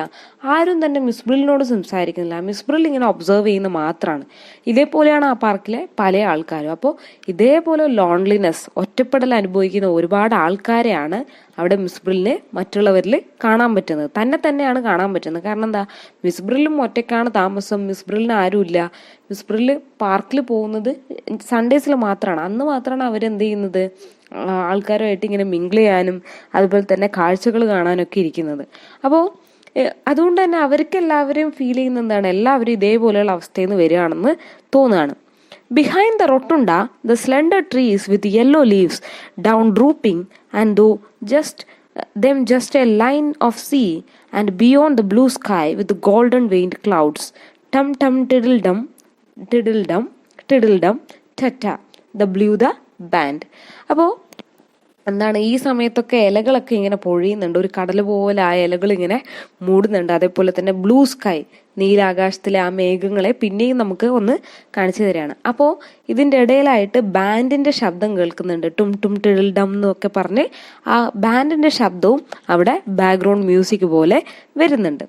ആരും തന്നെ മിസ് ബ്രില്ലിനോട് സംസാരിക്കുന്നില്ല. മിസ് ബ്രിൽ ഇങ്ങനെ ഒബ്സർവ് ചെയ്യുന്ന മാത്രമാണ്. ഇതേപോലെയാണ് ആ പാർക്കിലെ പല ആൾക്കാരും. അപ്പോൾ ഇതേപോലെ ലോൺലിനെസ്, ഒറ്റപ്പെടൽ അനുഭവിക്കുന്ന ഒരുപാട് ആൾക്കാരെയാണ് അവിടെ മിസ് ബ്രില്ലിന് മറ്റുള്ളവരിൽ കാണാൻ പറ്റുന്നത്. തന്നെയാണ് കാണാൻ പറ്റുന്നത്. കാരണം എന്താ? മിസ് ബ്രില്ലും ഒറ്റയ്ക്കാണ് താമസം, മിസ് ബ്രില്ലിന് ആരുമില്ല. മിസ് ബ്രില്ല് പാർക്കിൽ പോകുന്നത് സൺഡേസിൽ മാത്രമാണ്. അന്ന് മാത്രമാണ് അവരെന്ത് ചെയ്യുന്നത്? ആൾക്കാരുമായിട്ട് ഇങ്ങനെ മിങ്കിൾ ചെയ്യാനും അതുപോലെ തന്നെ കാഴ്ചകൾ കാണാനൊക്കെ ഇരിക്കുന്നത്. അപ്പോൾ അതുകൊണ്ട് തന്നെ അവർക്ക് എല്ലാവരെയും ഫീൽ ചെയ്യുന്ന എന്താണ്? എല്ലാവരും ഇതേപോലെയുള്ള അവസ്ഥയിൽ നിന്ന് വരികയാണെന്ന് തോന്നുകയാണ്. Behind the rotunda, the slender trees with yellow leaves down drooping, and though just a line of sea, and beyond the blue sky with the golden veined clouds, tum tum tiddle dum, tiddle dum, tiddle dum, ta-ta, the blew the band. അപ്പോൾ എന്താണ്? ഈ സമയത്തൊക്കെ ഇലകളൊക്കെ ഇങ്ങനെ പൊഴിയുന്നുണ്ട്, ഒരു കടൽ പോലെ ആ ഇലകൾ ഇങ്ങനെ മൂടുന്നുണ്ട്. അതേപോലെ തന്നെ ബ്ലൂ സ്കൈ, നീലാകാശത്തിലെ ആ മേഘങ്ങളെ പിന്നെയും നമുക്ക് ഒന്ന് കാണിച്ചു തരികയാണ്. അപ്പോൾ ഇതിൻ്റെ ഇടയിലായിട്ട് ബാൻഡിൻ്റെ ശബ്ദം കേൾക്കുന്നുണ്ട്. ടും ടും ടിഡിൽ ഡം എന്നൊക്കെ പറഞ്ഞ് ആ ബാൻഡിൻ്റെ ശബ്ദവും അവിടെ ബാക്ക്ഗ്രൗണ്ട് മ്യൂസിക് പോലെ വരുന്നുണ്ട്.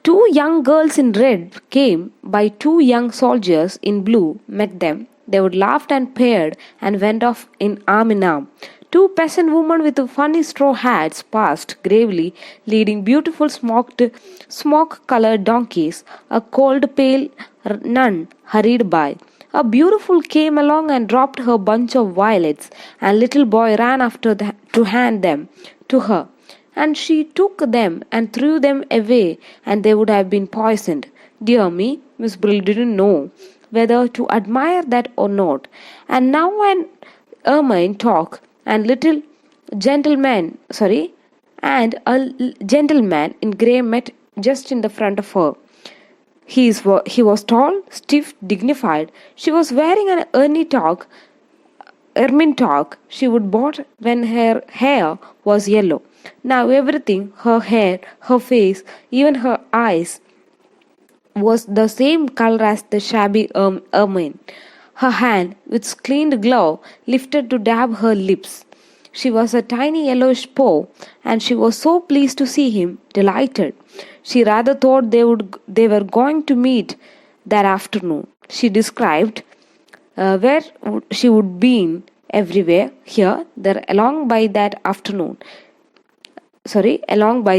2 young girls in red came by 2 young soldiers in blue met them. They would laughed and paired and went off in arm. Two peasant women with funny straw hats passed gravely, leading beautiful smoke-colored donkeys. A cold, pale nun hurried by. A beautiful came along and dropped her bunch of violets, and little boy ran after to hand them to her. And she took them and threw them away, and they would have been poisoned. Dear me, Miss Brill didn't know whether to admire that or not. And now an ermine talk and gentleman in grey met just in the front of her. He was tall, stiff, dignified. She was wearing an ermine toque she would bought when her hair was yellow. Now everything, her hair, her face, even her eyes, was the same color as the shabby ermine. Her hand, with cleaned glove, lifted to dab her lips. She was a tiny yellowish paw, and she was so pleased to see him, delighted. She rather thought they were going to meet that afternoon. She described where she would been everywhere, here, there, along by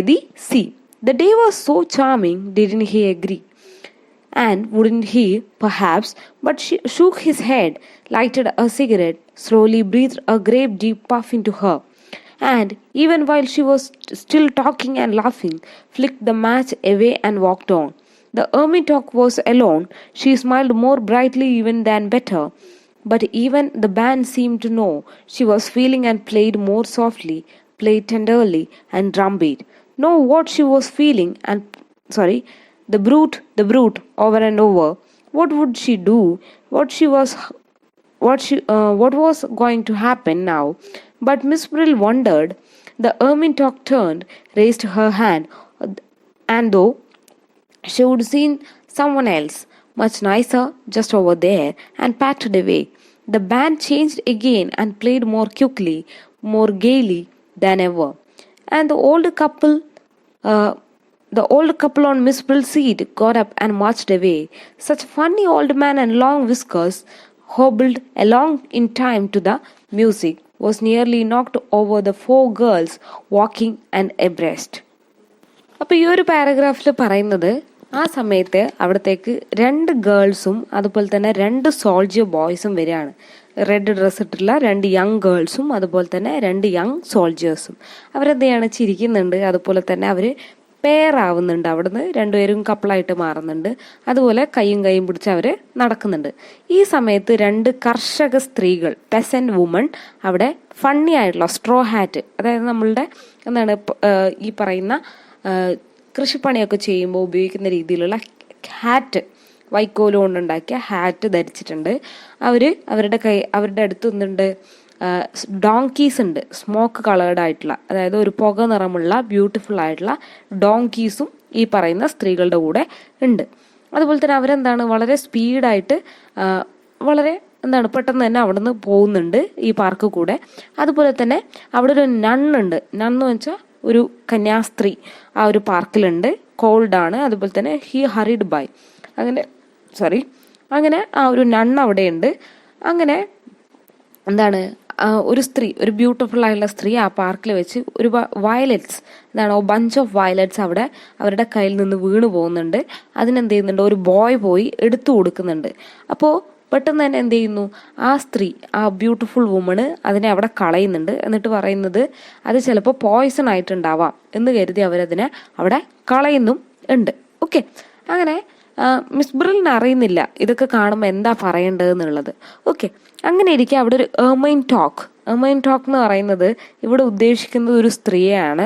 the sea. The day was so charming, didn't he agree? And wouldn't he, perhaps, but she shook his head, lighted a cigarette, slowly breathed a great deep puff into her, and, even while she was still talking and laughing, flicked the match away and walked on. The ermine-toque was alone. She smiled more brightly even than better, but even the band seemed to know she was feeling and played more softly, played tenderly, and drumbeat. Know what she was feeling and the brute, over and over. What would she do? What was going to happen now? But Miss Brill wondered. The ermine-toque turned, raised her hand, and though she would seen someone else, much nicer, just over there, and patted away. The band changed again and played more quickly, more gaily than ever. And the old couple on Miss Brill's seat got up and marched away. Such funny old man and long whiskers hobbled along in time to the music, was nearly knocked over the 4 girls walking and abreast. അപ്പോൾ ഈ ഒരു പാരഗ്രാഫിൽ പറയുന്നത് ആ സമയത്ത് അവിടത്തേക്ക് 2 ഗേൾസും അതുപോലെ തന്നെ 2 soldier ബോയ്സും വരികയാണ്. റെഡ് ഡ്രസ്സ് ഇട്ടുള്ള 2 യങ് ഗേൾസും അതുപോലെ തന്നെ 2 യങ് സോൾജിയേഴ്സും. അവരെന്തെയാണ് ചിരിക്കുന്നുണ്ട്, അതുപോലെ തന്നെ അവർ പെയറാവുന്നുണ്ട്. അവിടുന്ന് 2 പേരും കപ്പിളായിട്ട് മാറുന്നുണ്ട്. അതുപോലെ കൈയും പിടിച്ച് അവർ നടക്കുന്നുണ്ട്. ഈ സമയത്ത് 2 കർഷക സ്ത്രീകൾ, പെസന്റ് വുമൺ, അവിടെ ഫണ്ണി ആയിട്ടുള്ള സ്ട്രോ ഹാറ്റ്, അതായത് നമ്മളുടെ ഈ പറയുന്ന കൃഷിപ്പണിയൊക്കെ ചെയ്യുമ്പോൾ ഉപയോഗിക്കുന്ന രീതിയിലുള്ള ഹാറ്റ്, വൈക്കോല് കൊണ്ടുണ്ടാക്കിയ ഹാറ്റ് ധരിച്ചിട്ടുണ്ട്. അവരുടെ അടുത്ത് നിന്നുണ്ട് ഡോങ്കീസ് ഉണ്ട്, സ്മോക്ക് കളേർഡ് ആയിട്ടുള്ള, അതായത് ഒരു പുക നിറമുള്ള ബ്യൂട്ടിഫുൾ ആയിട്ടുള്ള ഡോങ്കീസും ഈ പറയുന്ന സ്ത്രീകളുടെ കൂടെ ഉണ്ട്. അതുപോലെ തന്നെ അവരെന്താണ് വളരെ സ്പീഡായിട്ട് വളരെ പെട്ടെന്ന് തന്നെ അവിടെ നിന്ന് പോകുന്നുണ്ട് ഈ പാർക്ക് കൂടെ. അതുപോലെ തന്നെ അവിടെ ഒരു നണ്ണുണ്ട്. നണ്ണ് വെച്ചാൽ ഒരു കന്യാസ്ത്രീ ആ ഒരു പാർക്കിലുണ്ട്. കോൾഡാണ്. അതുപോലെ തന്നെ ഹി ഹറിഡ് ബൈ, അങ്ങനെ ആ ഒരു നണ്ണ് അവിടെയുണ്ട്. അങ്ങനെ ഒരു സ്ത്രീ, ഒരു ബ്യൂട്ടിഫുൾ ആയിട്ടുള്ള സ്ത്രീ ആ പാർക്കിൽ വെച്ച് ഒരു വയലറ്റ്സ് ബഞ്ച് ഓഫ് വയലറ്റ്സ് അവിടെ അവരുടെ കയ്യിൽ നിന്ന് വീണു പോകുന്നുണ്ട്. അതിനെന്ത് ചെയ്യുന്നുണ്ട്, ഒരു ബോയ് പോയി എടുത്തു കൊടുക്കുന്നുണ്ട്. അപ്പോൾ പെട്ടെന്ന് തന്നെ എന്ത് ചെയ്യുന്നു, ആ സ്ത്രീ, ആ ബ്യൂട്ടിഫുൾ വുമണ് അതിനെ അവിടെ കളയുന്നുണ്ട്. എന്നിട്ട് പറയുന്നത് അത് ചിലപ്പോൾ പോയ്സൺ ആയിട്ടുണ്ടാവാം എന്ന് കരുതി അവരതിനെ അവിടെ കളയുന്നും ഉണ്ട്. ഓക്കെ, അങ്ങനെ മിസ് ബ്രില്ലിന് അറിയുന്നില്ല ഇതൊക്കെ കാണുമ്പോൾ എന്താ പറയേണ്ടതെന്നുള്ളത്. ഓക്കെ, അങ്ങനെ ഇരിക്കെ അവിടെ ഒരു എർമൈൻ ടോക്ക് എന്ന് പറയുന്നത് ഇവിടെ ഉദ്ദേശിക്കുന്നത് ഒരു സ്ത്രീയെയാണ്,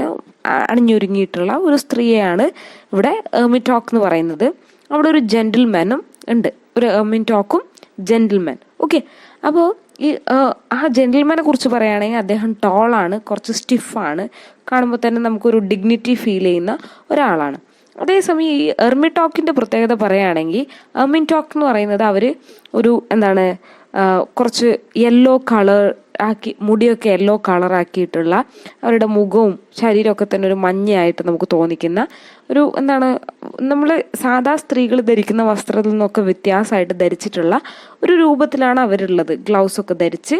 അണിഞ്ഞൊരുങ്ങിയിട്ടുള്ള ഒരു സ്ത്രീയെയാണ് ഇവിടെ എർമൈൻ ടോക്ക് എന്ന് പറയുന്നത്. അവിടെ ഒരു ജെന്റിൽമാനും ഉണ്ട്, ഒരു എർമൈൻ ടോക്കും ജെന്റിൽമാൻ. ഓക്കെ, അപ്പോൾ ഈ ആ ജെന്റിൽമാനെ കുറിച്ച് പറയുകയാണെങ്കിൽ അദ്ദേഹം ടോളാണ്, കുറച്ച് സ്റ്റിഫാണ്, കാണുമ്പോൾ തന്നെ നമുക്കൊരു ഡിഗ്നിറ്റി ഫീൽ ചെയ്യുന്ന ഒരാളാണ്. അതേസമയം ഈ എർമി ടോക്കിൻ്റെ പ്രത്യേകത പറയുകയാണെങ്കിൽ, എർമിൻ ടോക്ക് എന്ന് പറയുന്നത് അവർ ഒരു കുറച്ച് യെല്ലോ കളർ ആക്കി, മുടിയൊക്കെ യെല്ലോ കളറാക്കിയിട്ടുള്ള, അവരുടെ മുഖവും ശരീരമൊക്കെ തന്നെ ഒരു മഞ്ഞയായിട്ട് നമുക്ക് തോന്നിക്കുന്ന ഒരു നമ്മൾ സാധാ സ്ത്രീകൾ ധരിക്കുന്ന വസ്ത്രത്തിൽ നിന്നൊക്കെ വ്യത്യാസമായിട്ട് ധരിച്ചിട്ടുള്ള ഒരു രൂപത്തിലാണ് അവരുള്ളത്. ഗ്ലൗസൊക്കെ ധരിച്ച്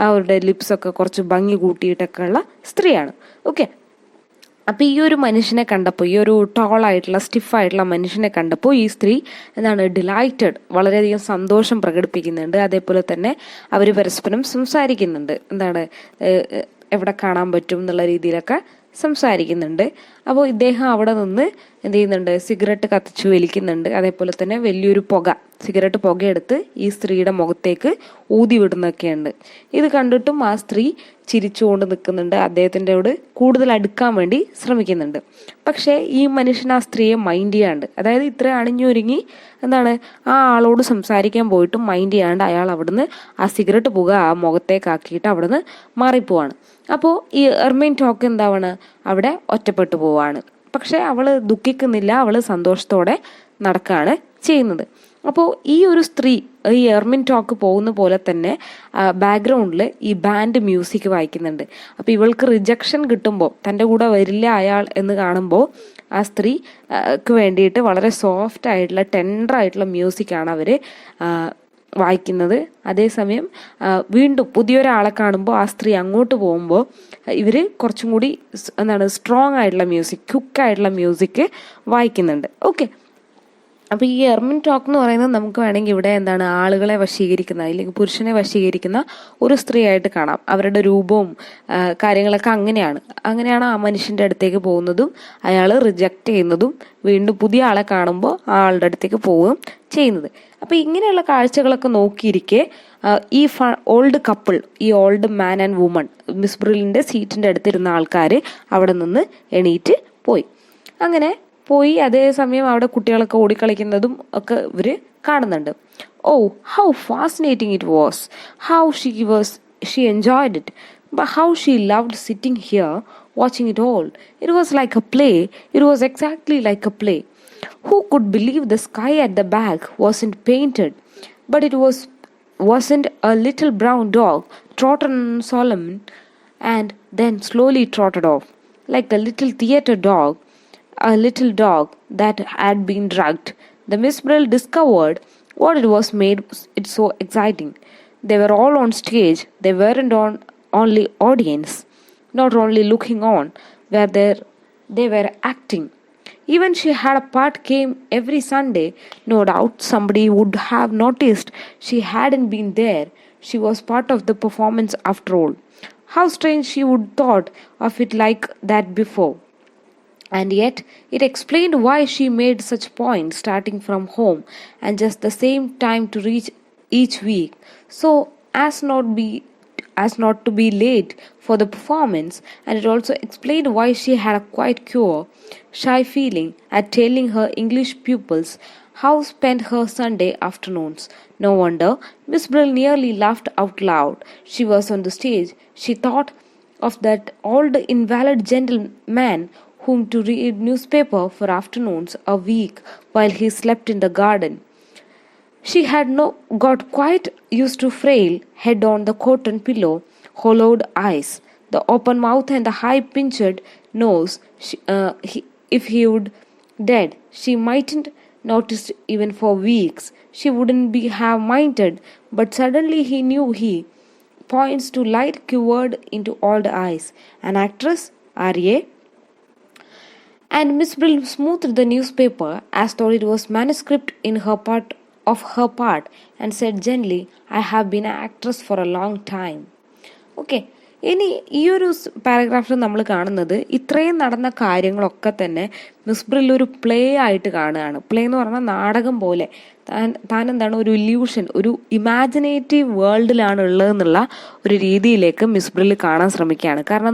അവരുടെ ലിപ്സൊക്കെ കുറച്ച് ഭംഗി കൂട്ടിയിട്ടൊക്കെ ഉള്ള സ്ത്രീയാണ്. ഓക്കെ, അപ്പോൾ ഈ ഒരു മനുഷ്യനെ കണ്ടപ്പോൾ, ഈ ഒരു ടോളായിട്ടുള്ള സ്റ്റിഫായിട്ടുള്ള മനുഷ്യനെ കണ്ടപ്പോൾ ഈ സ്ത്രീ ഡിലൈറ്റഡ്, വളരെയധികം സന്തോഷം പ്രകടിപ്പിക്കുന്നുണ്ട്. അതേപോലെ തന്നെ അവർ പരസ്പരം സംസാരിക്കുന്നുണ്ട്, എവിടെ കാണാൻ പറ്റും എന്നുള്ള രീതിയിലൊക്കെ സംസാരിക്കുന്നുണ്ട്. അപ്പോൾ ഇദ്ദേഹം അവിടെ നിന്ന് എന്ത് ചെയ്യുന്നുണ്ട്, സിഗരറ്റ് കത്തിച്ചു വലിക്കുന്നുണ്ട്. അതേപോലെ തന്നെ വലിയൊരു സിഗരറ്റ് പുകയെടുത്ത് ഈ സ്ത്രീയുടെ മുഖത്തേക്ക് ഊതി വിടുന്നൊക്കെയുണ്ട്. ഇത് കണ്ടിട്ടും ആ സ്ത്രീ ചിരിച്ചുകൊണ്ട് നിൽക്കുന്നുണ്ട്, അദ്ദേഹത്തിൻ്റെയോട് കൂടുതൽ അടുക്കാൻ വേണ്ടി ശ്രമിക്കുന്നുണ്ട്. പക്ഷേ ഈ മനുഷ്യൻ ആ സ്ത്രീയെ മൈൻഡ് ചെയ്യാണ്ട്, അതായത് ഇത്ര അണിഞ്ഞൊരുങ്ങി ആ ആളോട് സംസാരിക്കാൻ പോയിട്ടും മൈൻഡ് ചെയ്യാണ്ട് അയാൾ അവിടുന്ന് ആ സിഗരറ്റ് പുക ആ മുഖത്തേക്കാക്കിയിട്ട് അവിടുന്ന് മാറിപ്പോവാണ്. അപ്പോൾ ഈ എർമൈൻ ടോക്ക് അവിടെ ഒറ്റപ്പെട്ടു പോവാണ്. പക്ഷെ അവൾ ദുഃഖിക്കുന്നില്ല, അവൾ സന്തോഷത്തോടെ നടക്കുകയാണ് ചെയ്യുന്നത്. അപ്പോൾ ഈ ഒരു സ്ത്രീ ഈ എർമിൻ ടോക്ക് പോകുന്ന പോലെ തന്നെ ബാക്ക്ഗ്രൗണ്ടിൽ ഈ ബാൻഡ് മ്യൂസിക് വായിക്കുന്നുണ്ട്. അപ്പോൾ ഇവൾക്ക് റിജക്ഷൻ കിട്ടുമ്പോൾ, തൻ്റെ കൂടെ വരില്ല അയാൾ എന്ന് കാണുമ്പോൾ, ആ സ്ത്രീക്ക് വേണ്ടിയിട്ട് വളരെ സോഫ്റ്റ് ആയിട്ടുള്ള ടെൻഡർ ആയിട്ടുള്ള മ്യൂസിക്കാണ് അവർ വായിക്കുന്നത്. അതേസമയം വീണ്ടും പുതിയൊരാളെ കാണുമ്പോൾ ആ സ്ത്രീ അങ്ങോട്ട് പോകുമ്പോൾ ഇവർ കുറച്ചും കൂടി സ്ട്രോങ് ആയിട്ടുള്ള മ്യൂസിക്, ക്വിക്കായിട്ടുള്ള മ്യൂസിക് വായിക്കുന്നുണ്ട്. ഓക്കെ, അപ്പോൾ ഈ എർമിൻ ടോക്ക് എന്ന് പറയുന്നത് നമുക്ക് വേണമെങ്കിൽ ഇവിടെ ആളുകളെ വശീകരിക്കുന്ന, അല്ലെങ്കിൽ പുരുഷനെ വശീകരിക്കുന്ന ഒരു സ്ത്രീ ആയിട്ട് കാണാം. അവരുടെ രൂപവും കാര്യങ്ങളൊക്കെ അങ്ങനെയാണ് ആ മനുഷ്യൻ്റെ അടുത്തേക്ക് പോകുന്നതും അയാൾ റിജക്റ്റ് ചെയ്യുന്നതും വീണ്ടും പുതിയ ആളെ കാണുമ്പോൾ ആ ആളുടെ അടുത്തേക്ക് പോവുകയും ചെയ്യുന്നത്. അപ്പോൾ ഇങ്ങനെയുള്ള കാഴ്ചകളൊക്കെ നോക്കിയിരിക്കെ ഈ ഓൾഡ് കപ്പിൾ, ഈ old man and woman, Miss ബ്രില്ലിൻ്റെ സീറ്റിൻ്റെ അടുത്തിരുന്ന ആൾക്കാർ അവിടെ നിന്ന് എണീറ്റ് പോയി. അതേസമയം അവിടെ കുട്ടികളൊക്കെ ഓടിക്കളിക്കുന്നതും ഒക്കെ ഇവർ കാണുന്നുണ്ട്. Oh, how fascinating it was, how she enjoyed it, but how she loved sitting here watching it all. It was like a play. It was exactly like a play. Who could believe the sky at the back wasn't painted? But it wasn't a little brown dog trotted on Solomon and then slowly trotted off, like a little theater dog, a little dog that had been drugged. The Miss Brill discovered what it was made it so exciting. They were all on stage. They weren't only audience, not only looking on, they were acting. Even she had a part came every Sunday. No doubt somebody would have noticed she hadn't been there. She was part of the performance after all. How strange she would thought of it like that before. And yet it explained why she made such points starting from home and just the same time to reach each week, so as not to be late for the performance. And it also explained why she had a quite shy feeling at telling her English pupils how spent her Sunday afternoons. No wonder Miss Brill nearly laughed out loud. She was on the stage. She thought of that old invalid gentleman whom to read newspaper for afternoons a week while he slept in the garden. She had got quite used to frail head on the cotton pillow, hollowed eyes, the open mouth and the high-pinched nose. If he would dead, she mightn't noticed even for weeks. She wouldn't have minded, but suddenly he knew he points to light quivered into all the eyes. An actress, R.A. And Miss Brill smoothed the newspaper as though it was manuscript in her part and said gently, I have been an actress for a long time. Okay. ഇനി ഈ ഒരു പാരഗ്രാഫിൽ നമ്മൾ കാണുന്നത് ഇത്രയും നടന്ന കാര്യങ്ങളൊക്കെ തന്നെ miss ബ്രിൽ ഒരു പ്ലേ ആയിട്ട് കാണുകയാണ്. പ്ലേ എന്ന് പറഞ്ഞാൽ നാടകം പോലെ. താൻ ഒരു ഇല്യൂഷൻ, ഒരു ഇമാജിനേറ്റീവ് വേൾഡിലാണ് ഉള്ളതെന്നുള്ള ഒരു രീതിയിലേക്ക് മിസ് ബ്രിൽ കാണാൻ ശ്രമിക്കുകയാണ്. കാരണം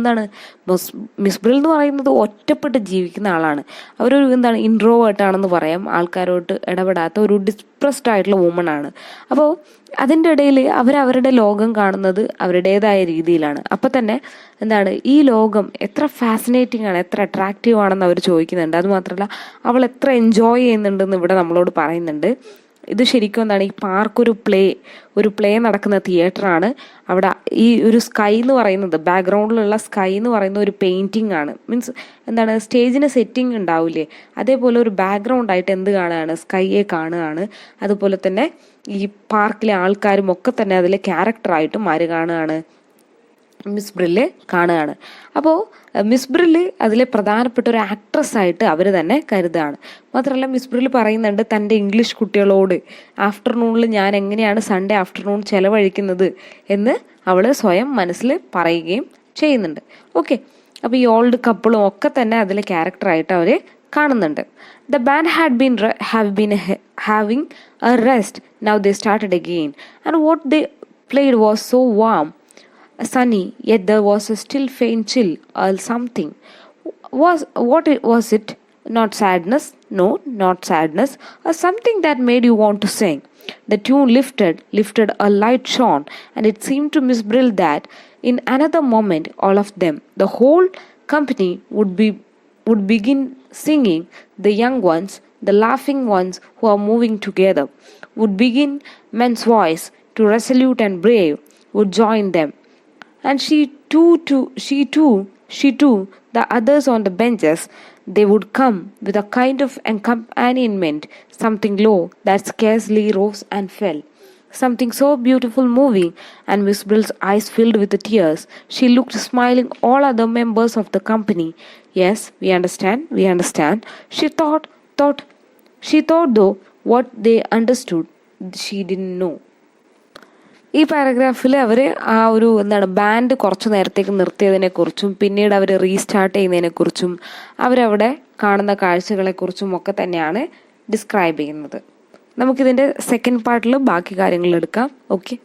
മിസ് ബ്രിൽ എന്ന് പറയുന്നത് ഒറ്റപ്പെട്ട് ജീവിക്കുന്ന ആളാണ്. അവരൊരു ഇൻട്രോവേർട്ടാണെന്ന് പറയാം. ആൾക്കാരോട്ട് ഇടപെടാത്ത ഒരു ഡിപ്രസ്ഡ് ആയിട്ടുള്ള വുമൺ ആണ്. അപ്പോൾ അതിൻ്റെ ഇടയിൽ അവരവരുടെ ലോകം കാണുന്നത് അവരുടേതായ രീതിയിലാണ്. അപ്പം തന്നെ ഈ ലോകം എത്ര ഫാസിനേറ്റിംഗ് ആണ്, എത്ര അട്രാക്റ്റീവ് ആണെന്ന് അവർ ചോദിക്കുന്നുണ്ട്. അതുമാത്രമല്ല അവൾ എത്ര എൻജോയ് ചെയ്യുന്നുണ്ടെന്ന് ഇവിടെ നമ്മളോട് പറയുന്നുണ്ട്. ഇത് ശരിക്കും എന്താണ്, ഈ പാർക്ക് ഒരു പ്ലേ നടക്കുന്ന തിയേറ്ററാണ്. അവിടെ ഈ ഒരു സ്കൈ എന്ന് പറയുന്നത്, ബാക്ക്ഗ്രൗണ്ടിലുള്ള സ്കൈ എന്ന് പറയുന്ന ഒരു പെയിൻറ്റിംഗ് ആണ്. മീൻസ് എന്താണ്, സ്റ്റേജിന് സെറ്റിംഗ് ഉണ്ടാവില്ലേ, അതേപോലെ ഒരു ബാക്ക്ഗ്രൗണ്ട് ആയിട്ട് എന്ത് കാണുകയാണ്, സ്കൈയെ കാണുകയാണ്. അതുപോലെ തന്നെ ഈ പാർക്കിലെ ആൾക്കാരും ഒക്കെ തന്നെ അതിലെ ക്യാരക്ടറായിട്ടും ആര് കാണുകയാണ്, മിസ് ബ്രില്ല് കാണുകയാണ്. അപ്പോൾ മിസ് ബ്രില്ല് അതിലെ പ്രധാനപ്പെട്ട ഒരു ആക്ട്രസ് ആയിട്ട് അവർ തന്നെ കരുതുകയാണ്. മാത്രമല്ല മിസ് ബ്രില്ല് പറയുന്നുണ്ട് തൻ്റെ ഇംഗ്ലീഷ് കുട്ടികളോട് ആഫ്റ്റർനൂണിൽ ഞാൻ എങ്ങനെയാണ് സൺഡേ ആഫ്റ്റർനൂൺ ചെലവഴിക്കുന്നത് എന്ന് അവൾ സ്വയം മനസ്സിൽ പറയുകയും ചെയ്യുന്നുണ്ട്. ഓക്കെ, അപ്പോൾ ഈ ഓൾഡ് കപ്പിളും ഒക്കെ തന്നെ അതിലെ ക്യാരക്ടറായിട്ട് അവർ കാണുന്നുണ്ട്. The band have been having A rest, now they started again and what they played was so warm, sunny, yet there was a still faint chill or something. Was it? Not sadness? No, not sadness. Or something that made you want to sing. The tune lifted, a light shone, and it seemed to Miss Brill that in another moment, all of them, the whole company, would begin singing. The young ones, the laughing ones who are moving together, would begin. Men's voice, too resolute and brave, would join them. And she too, the others on the benches, they would come with a kind of accompaniment, something low that scarcely rose and fell, something so beautiful moving, and Miss Brill's eyes filled with the tears. She looked smiling all other members of the company. Yes, we understand. She thought though what they understood, she didn't know. ഈ പാരഗ്രാഫിൽ അവർ ആ ഒരു band കുറച്ച് നേരത്തേക്ക് നിർത്തിയതിനെക്കുറിച്ചും പിന്നീട് അവർ restart ചെയ്യുന്നതിനെക്കുറിച്ചും അവരവിടെ കാണുന്ന കാഴ്ചകളെക്കുറിച്ചും ഒക്കെ തന്നെയാണ് ഡിസ്ക്രൈബ് ചെയ്യുന്നത്. നമുക്കിതിൻ്റെ സെക്കൻഡ് പാർട്ടിൽ ബാക്കി കാര്യങ്ങൾ എടുക്കാം. ഓക്കെ.